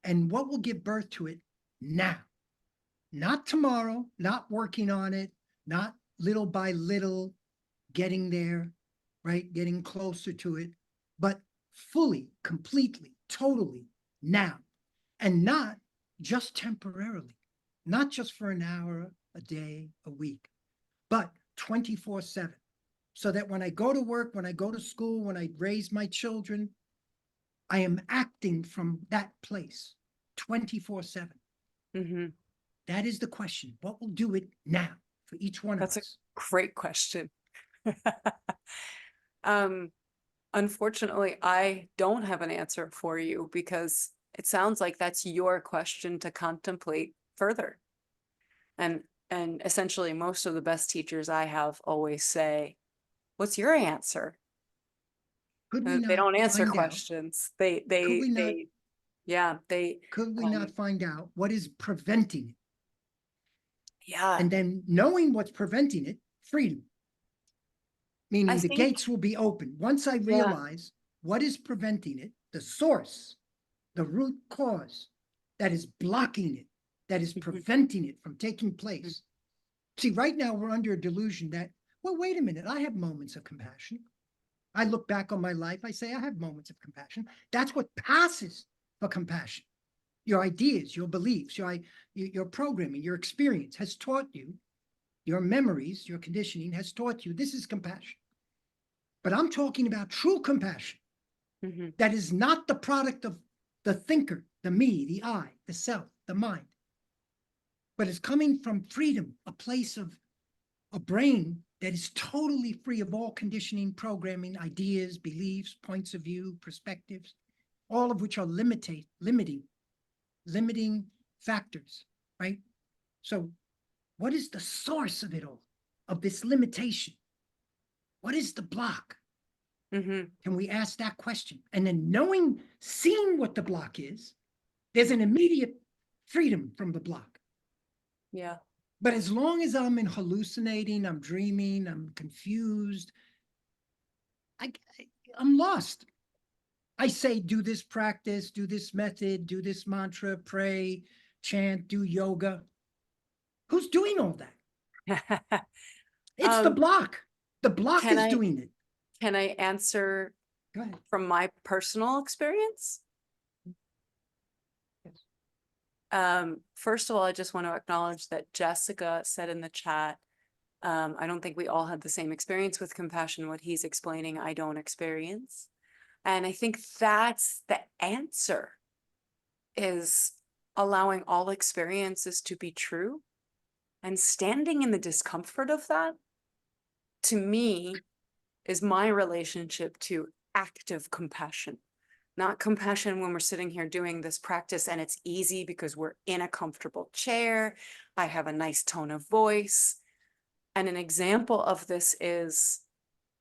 And what will give birth to it now? Not tomorrow, not working on it, not little by little getting there, right? Getting closer to it, but fully, completely, totally now. And not just temporarily, not just for an hour, a day, a week, but 24/7. So that when I go to work, when I go to school, when I raise my children, I am acting from that place 24/7. Mm-hmm. That is the question. What will do it now for each one That's of a us? great question. Unfortunately, I don't have an answer for you, because it sounds like that's your question to contemplate further. And essentially most of the best teachers I have always say, what's your answer? Could we They not don't answer find out? questions. They Could we not find out what is preventing it? yeah. And then knowing what's preventing it, freedom. Meaning I the think- gates will be open. Once I realize what is preventing it, the source, the root cause that is blocking it, that is preventing it from taking place. See, right now we're under a delusion that, well, wait a minute, I have moments of compassion. I look back on my life, I say, I have moments of compassion. That's what passes for compassion. Your ideas, your beliefs, your programming, your experience has taught you, your memories, your conditioning has taught you this is compassion. But I'm talking about true compassion that is not the product of the thinker, the me, the I, the self, the mind. but it's coming from freedom, a place of a brain that is totally free of all conditioning, programming, ideas, beliefs, points of view, perspectives, all of which are limiting factors, right? So what is the source of it all, of this limitation? What is the block? Mm-hmm. Can we ask that question? And then seeing what the block is, there's an immediate freedom from the block. Yeah. But as long as I'm hallucinating, I'm dreaming, I'm confused, I'm lost. I say, do this practice, do this method, do this mantra, pray, chant, do yoga. Who's doing all that? It's the block. The block can is I- doing it. Can I answer Go ahead. from my personal experience? Yes. First of all, I just want to acknowledge that Jessica said in the chat, I don't think we all had the same experience with compassion. What he's explaining, I don't experience. And I think that's the answer, is allowing all experiences to be true and standing in the discomfort of that, to me, is my relationship to active compassion. Not compassion when we're sitting here doing this practice and it's easy because we're in a comfortable chair. I have a nice tone of voice. And an example of this is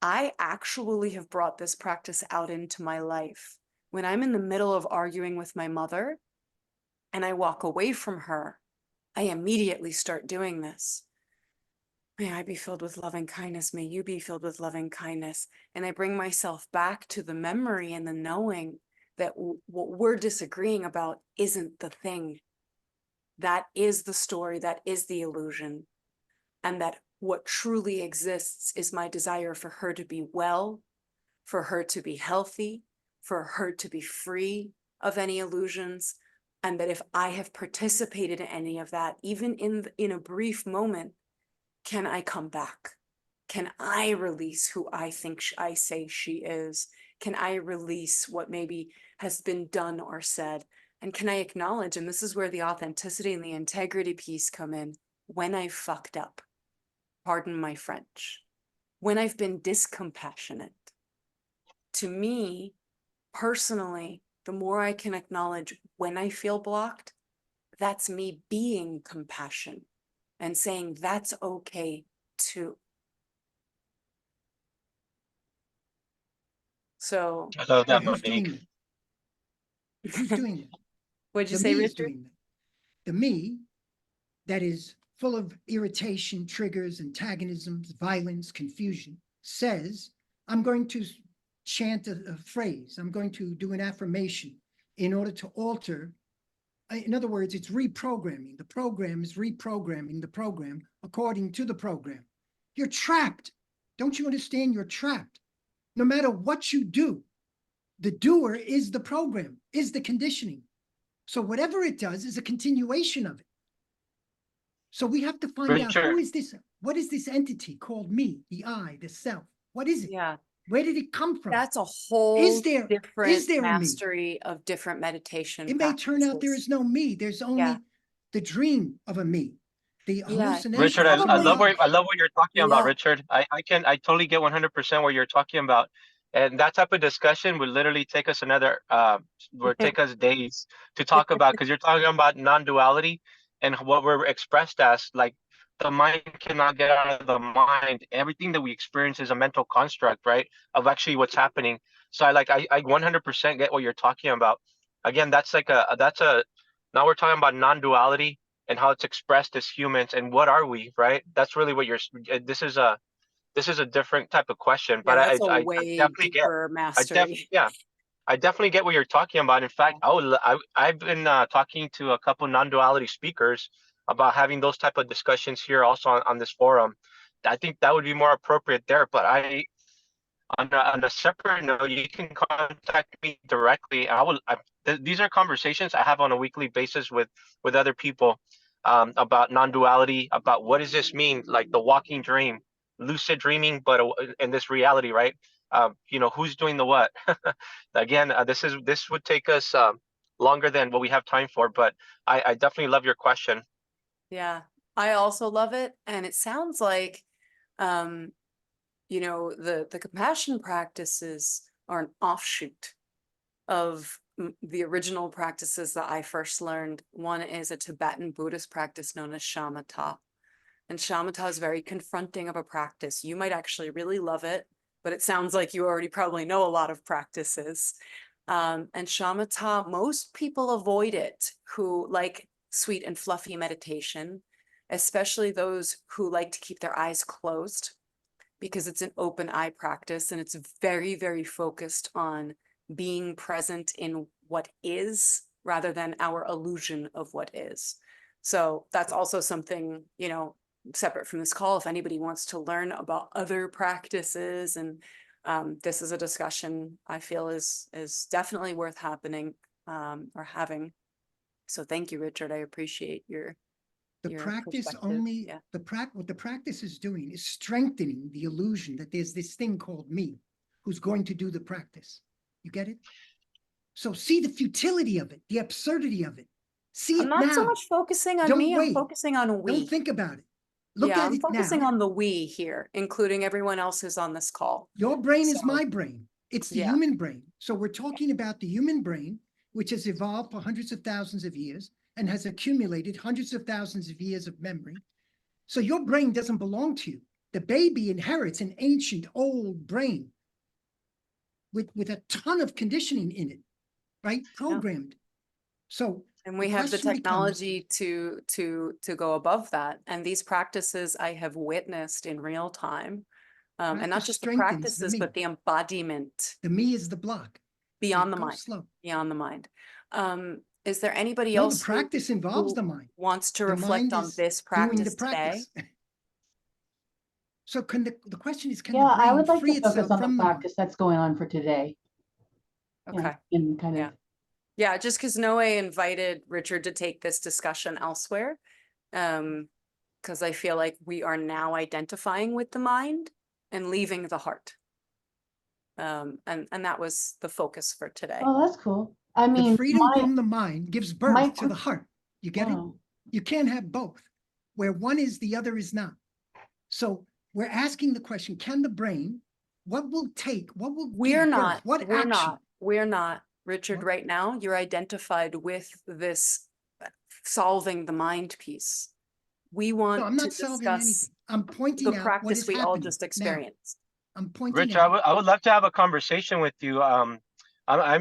I actually have brought this practice out into my life. When I'm in the middle of arguing with my mother and I walk away from her, I immediately start doing this. May I be filled with loving kindness. May you be filled with loving kindness. And I bring myself back to the memory and the knowing that what we're disagreeing about isn't the thing. That is the story, that is the illusion. And that what truly exists is my desire for her to be well, for her to be healthy, for her to be free of any illusions. And that if I have participated in any of that, even in a brief moment, can I come back? Can I release who I think I say she is? Can I release what maybe has been done or said? And can I acknowledge, and this is where the authenticity and the integrity piece come in, when I fucked up, pardon my French, when I've been discompassionate. To me, personally, the more I can acknowledge when I feel blocked, that's me being compassion and saying that's okay too. So I love that, But who's doing Monique. that? Who's doing that? what'd you The say, me is Richard? doing that. The me that is full of irritation, triggers, antagonisms, violence, confusion, says, I'm going to chant a phrase. I'm going to do an affirmation in order to alter. In other words, it's reprogramming. The program is reprogramming the program according to the program. You're trapped. Don't you understand? You're trapped. No matter what you do, the doer is the program, is the conditioning. So whatever it does is a continuation of it. So we have to find out, who Richard, is this? What is this entity called me, the I, the self? What is it? Yeah, Where did it come from? that's a whole there- different is there a me? mastery of different meditation It may turn out there practices. is no me. There's only Yeah. the dream of a me, the hallucination. Richard, I Probably- love what you're talking You about, know- Richard. I totally get 100% what you're talking about, and that type of discussion would literally take us would take us days to talk about, because you're talking about non-duality and what we're expressed as. Like, the mind cannot get out of the mind. Everything that we experience is a mental construct, right? Of actually what's happening. So I 100% get what you're talking about. Again, now we're talking about non-duality and how it's expressed as humans, and what are we, right? That's really what this is a different type of question, but Yeah, that's a I way definitely get deeper mastery. yeah, I definitely get what you're talking about. In fact, I've been talking to a couple non-duality speakers about having those type of discussions here also on this forum. I think that would be more appropriate there, but on a separate note, you can contact me directly. These are conversations I have on a weekly basis with other people, about non-duality, about what does this mean, like the walking dream, lucid dreaming, but in this reality, right? Who's doing the what? Again, this would take us longer than what we have time for, but I definitely love your question. Yeah, I also love it. And it sounds like, um, you know, the compassion practices are an offshoot of the original practices that I first learned. One is a Tibetan Buddhist practice known as shamatha. And shamatha is very confronting of a practice. You might actually really love it, but it sounds like you already probably know a lot of practices. And shamatha, most people avoid it who like sweet and fluffy meditation, especially those who like to keep their eyes closed, because it's an open eye practice and it's very, very focused on being present in what is rather than our illusion of what is. So that's also something, you know, separate from this call, if anybody wants to learn about other practices, and this is a discussion I feel is definitely worth happening or having. So thank you, Richard. I appreciate your practice perspective. only, Yeah. what the practice is doing is strengthening the illusion that there's this thing called me who's going to do the practice. You get it? So see the futility of it, the absurdity of it. See I'm it not so now. much focusing on Don't me, I'm wait. focusing on we. Don't think about it. Look Yeah, at I'm it focusing now. on the we here, including everyone else who's on this call. Your brain is So, my brain. It's the yeah. human brain. So we're talking about the human brain, which has evolved for hundreds of thousands of years and has accumulated hundreds of thousands of years of memory. So your brain doesn't belong to you. The baby inherits an ancient old brain with a ton of conditioning in it, right? Programmed. So And we the have the question becomes, technology to go above that. And these practices I have witnessed in real time. And not practice just the strengthens the practices, me. but the embodiment The me is the block. beyond the Go mind. slow. Beyond the mind. Is there anybody No, the else practice involves who the mind. wants to The reflect mind on is this doing the practice today? practice. So can the question is, can Yeah, the I brain would like free to focus itself on the from the mind? practice that's going on for today. Okay. And kind Yeah. of, Yeah, just because Noe invited Richard to take this discussion elsewhere. Because I feel like we are now identifying with the mind and leaving the heart. And that was the focus for today. oh, that's cool. I The mean, freedom from the mind gives birth to the heart. You get it? wow. You can't have both. Where one is, the other is not. So we're asking the question, can the brain, what will We're give birth? not, What we're action? not, we're not. Richard, What? right now, you're identified with this solving the mind piece. We No, want I'm to not solving discuss anything. I'm the pointing out what practice is we all happening just now. experienced. I'm pointing Rich, out. I would love to have a conversation with you. I'm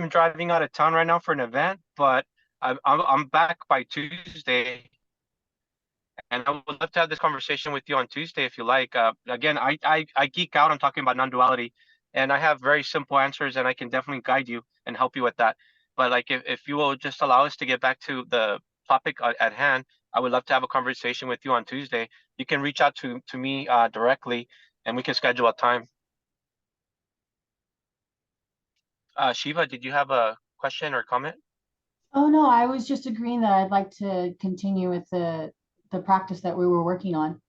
driving out of town right now for an event, but I'm back by Tuesday, and I would love to have this conversation with you on Tuesday if you like. Again, I geek out on talking about non-duality, and I have very simple answers, and I can definitely guide you and help you with that. But like, if you will just allow us to get back to the topic at hand, I would love to have a conversation with you on Tuesday. You can reach out to me directly, and we can schedule a time. Shiva, did you have a question or comment? Oh, no, I was just agreeing that I'd like to continue with the practice that we were working on.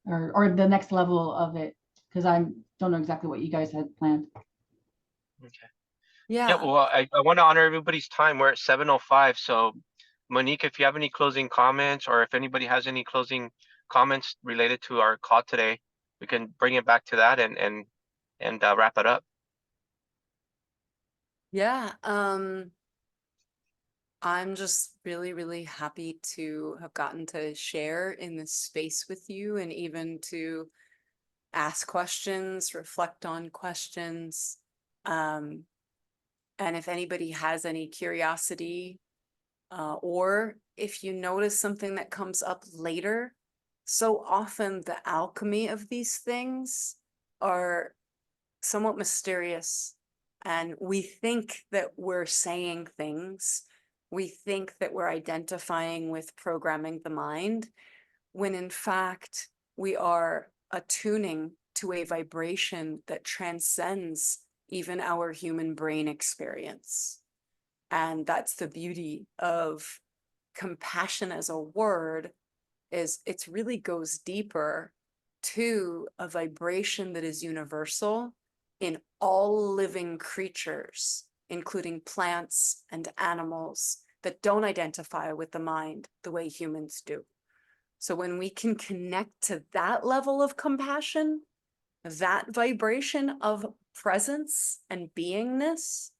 Or the next level of it, because I don't know exactly what you guys had planned. Okay. Yeah. Yeah, well, I want to honor everybody's time. We're at 7:05. So, Monique, if you have any closing comments, or if anybody has any closing comments related to our call today, we can bring it back to that and wrap it up. Yeah. I'm just really, really happy to have gotten to share in this space with you, and even to ask questions, reflect on questions. And if anybody has any curiosity, or if you notice something that comes up later, so often the alchemy of these things are somewhat mysterious. And we think that we're saying things. We think that we're identifying with programming the mind, when in fact we are attuning to a vibration that transcends even our human brain experience. And that's the beauty of compassion as a word, is it really goes deeper to a vibration that is universal in all living creatures, including plants and animals that don't identify with the mind the way humans do. So when we can connect to that level of compassion, that vibration of presence and beingness,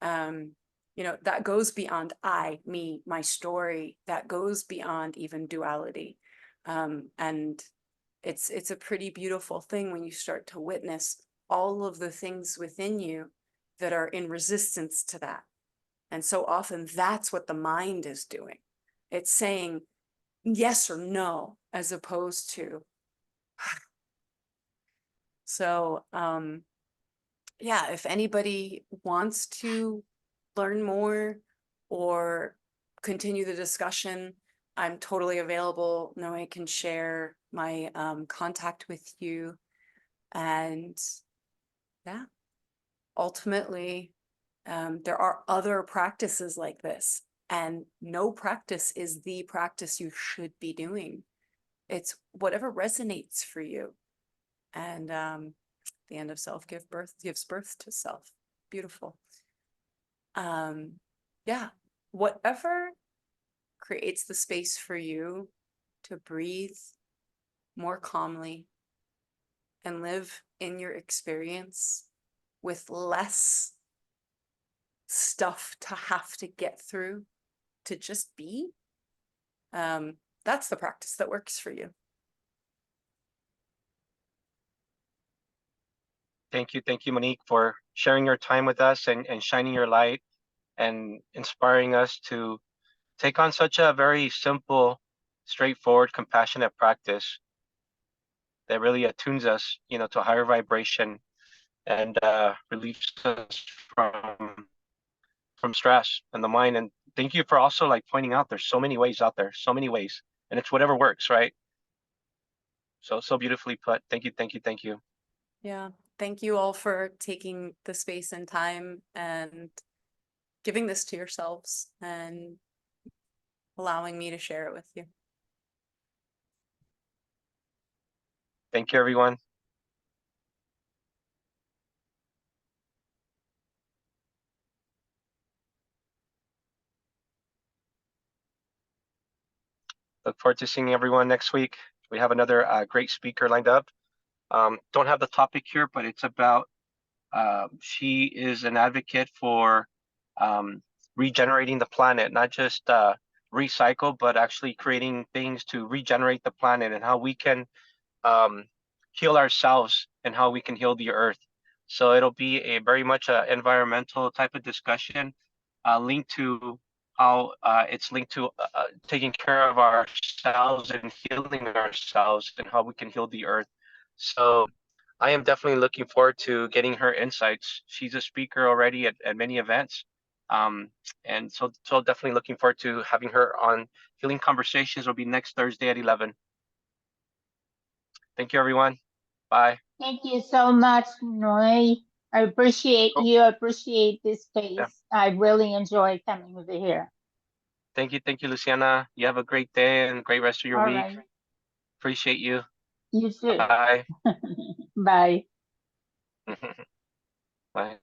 you know, that goes beyond I, me, my story, that goes beyond even duality. And it's a pretty beautiful thing when you start to witness all of the things within you that are in resistance to that. And so often that's what the mind is doing. It's saying yes or no, as opposed to. So, yeah, if anybody wants to learn more or continue the discussion, I'm totally available. Noe can share my contact with you. And yeah, ultimately, there are other practices like this, and no practice is the practice you should be doing. It's whatever resonates for you. And the end of self gives birth to self. Beautiful. Yeah, whatever creates the space for you to breathe more calmly and live in your experience with less stuff to have to get through, to just be, that's the practice that works for you. Thank you, Monique, for sharing your time with us and shining your light and inspiring us to take on such a very simple, straightforward, compassionate practice that really attunes us, you know, to a higher vibration and relieves us from stress and the mind. And thank you for also like pointing out there's so many ways out there, so many ways, and it's whatever works, right? So beautifully put. Thank you. Yeah. Thank you all for taking the space and time and giving this to yourselves and allowing me to share it with you. Thank you, everyone. Look forward to seeing everyone next week. We have another great speaker lined up. Don't have the topic here, but it's about, she is an advocate for regenerating the planet, not just recycle, but actually creating things to regenerate the planet and how we can heal ourselves and how we can heal the earth. So it'll be a very much environmental type of discussion, linked to how it's linked to taking care of ourselves and healing ourselves and how we can heal the earth. So I am definitely looking forward to getting her insights. She's a speaker already at many events. And so definitely looking forward to having her on Healing Conversations. Will be next Thursday at 11. Thank you, everyone. Bye. Thank you so much, Noe. I appreciate Cool. you. I appreciate this space. Yeah. I really enjoy coming over here. Thank you, Luciana. You have a great day and great rest of your All week. right. Appreciate you. You too. Bye. Bye. Bye.